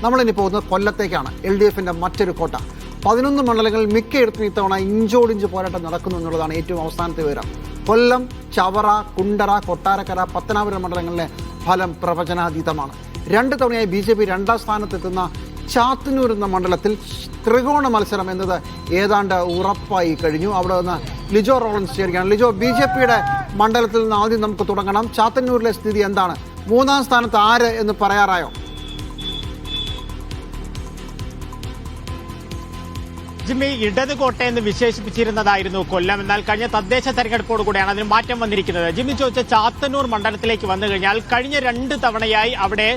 നമ്മളിനി പോകുന്നത് കൊല്ലത്തേക്കാണ്. LDFന്റെ മറ്റൊരു കോട്ട. 11 മണ്ഡലങ്ങളിൽ മിക്കയിടത്തും ഇത്തവണ ഇഞ്ചോടിഞ്ച് പോരാട്ടം നടക്കുന്നു എന്നുള്ളതാണ് ഏറ്റവും അവസാനത്തെ വിവരം. കൊല്ലം, ചവറ, കുണ്ടറ, കൊട്ടാരക്കര, പത്തനാപുരം മണ്ഡലങ്ങളിലെ ഫലം പ്രവചനാതീതമാണ്. 2 തവണയായി BJP 2ാം സ്ഥാനത്തെത്തുന്ന ചാത്തന്നൂർ എന്ന മണ്ഡലത്തിൽ ത്രികോണ മത്സരം എന്നത് ഏതാണ്ട് ഉറപ്പായി കഴിഞ്ഞു. അവിടെ നിന്ന് ലിജോ റോളൻസ് ചേരുകയാണ്. ലിജോ, BJPയുടെ മണ്ഡലത്തിൽ നിന്ന് ആദ്യം നമുക്ക് തുടങ്ങണം. ചാത്തന്നൂരിലെ സ്ഥിതി എന്താണ്? 3ാം സ്ഥാനത്ത് ആര് എന്ന് പറയാറായോ? ജിമ്മി, ഇടത് കോട്ട എന്ന് വിശേഷിപ്പിച്ചിരുന്നതായിരുന്നു കൊല്ലം. എന്നാൽ കഴിഞ്ഞ തദ്ദേശ തെരഞ്ഞെടുപ്പോട് കൂടിയാണ് അതിന് മാറ്റം വന്നിരിക്കുന്നത്. ജിമ്മി ചോദിച്ച ചാത്തന്നൂർ മണ്ഡലത്തിലേക്ക് വന്നു കഴിഞ്ഞാൽ കഴിഞ്ഞ 2 തവണയായി അവിടെ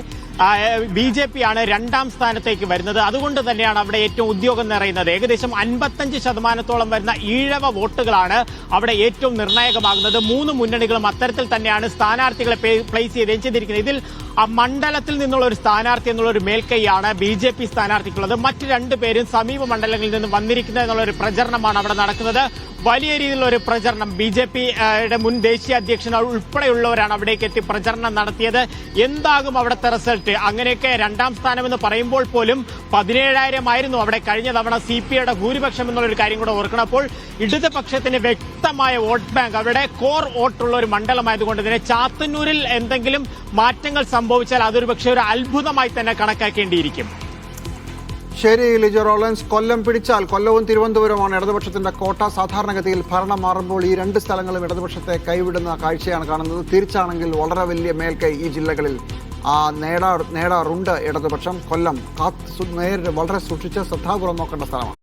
BJP ആണ് 2ാം സ്ഥാനത്തേക്ക് വരുന്നത്. അതുകൊണ്ട് തന്നെയാണ് അവിടെ ഏറ്റവും ഉദ്യോഗം നിറയുന്നത്. ഏകദേശം 55% വരുന്ന ഈഴവ വോട്ടുകളാണ് അവിടെ ഏറ്റവും നിർണായകമാകുന്നത്. 3 മുന്നണികളും അത്തരത്തിൽ തന്നെയാണ് സ്ഥാനാർത്ഥികളെ പ്ലേസ് ചെയ്തിരിക്കുന്നത്. ഇതിൽ മണ്ഡലത്തിൽ നിന്നുള്ള ഒരു സ്ഥാനാർത്ഥി എന്നുള്ള ഒരു മേൽക്കൈയാണ് BJP സ്ഥാനാർത്ഥിക്കുള്ളത്. മറ്റ് 2 പേരും സമീപ മണ്ഡലങ്ങളിൽ നിന്ന് വന്നിരിക്കുന്നത് എന്നുള്ള ഒരു പ്രചരണമാണ് അവിടെ നടക്കുന്നത്. വലിയ രീതിയിലുള്ള ഒരു പ്രചരണം BJPയുടെ മുൻ ദേശീയ അധ്യക്ഷൻ ഉൾപ്പെടെയുള്ളവരാണ് അവിടേക്ക് എത്തി പ്രചരണം നടത്തിയത്. എന്താകും അവിടുത്തെ റിസൾട്ട്? അങ്ങനെയൊക്കെ 2ാം സ്ഥാനമെന്ന് പറയുമ്പോൾ പോലും 17,000 ആയിരുന്നു അവിടെ കഴിഞ്ഞ തവണ CPIയുടെ ഭൂരിപക്ഷം എന്നുള്ളൊരു കാര്യം കൂടെ ഓർക്കണം. അപ്പോൾ ഇടതുപക്ഷത്തിന് വ്യക്തമായ വോട്ട് ബാങ്ക്, അവിടെ കോർ വോട്ടുള്ള ഒരു മണ്ഡലമായതുകൊണ്ട് തന്നെ ചാത്തന്നൂരിൽ എന്തെങ്കിലും മാറ്റങ്ങൾ സംഭവിച്ചാൽ അതൊരു പക്ഷേ ഒരു അത്ഭുതമായി തന്നെ കണക്കാക്കേണ്ടിയിരിക്കും. ശരി ലിജോ റോളൻസ്, കൊല്ലം പിടിച്ചാൽ കൊല്ലവും തിരുവനന്തപുരമാണ് ഇടതുപക്ഷത്തിന്റെ കോട്ട. സാധാരണഗതിയിൽ ഭരണം മാറുമ്പോൾ ഈ 2 സ്ഥലങ്ങളും ഇടതുപക്ഷത്തെ കൈവിടുന്ന കാഴ്ചയാണ് കാണുന്നത്. തിരിച്ചാണെങ്കിൽ വളരെ വലിയ മേൽക്കൈ ഈ ജില്ലകളിൽ നേടാറുണ്ട് ഇടതുപക്ഷം. കൊല്ലം വളരെ സൂക്ഷിച്ച് ശ്രദ്ധാപൂർവ്വം നോക്കേണ്ട സ്ഥലമാണ്.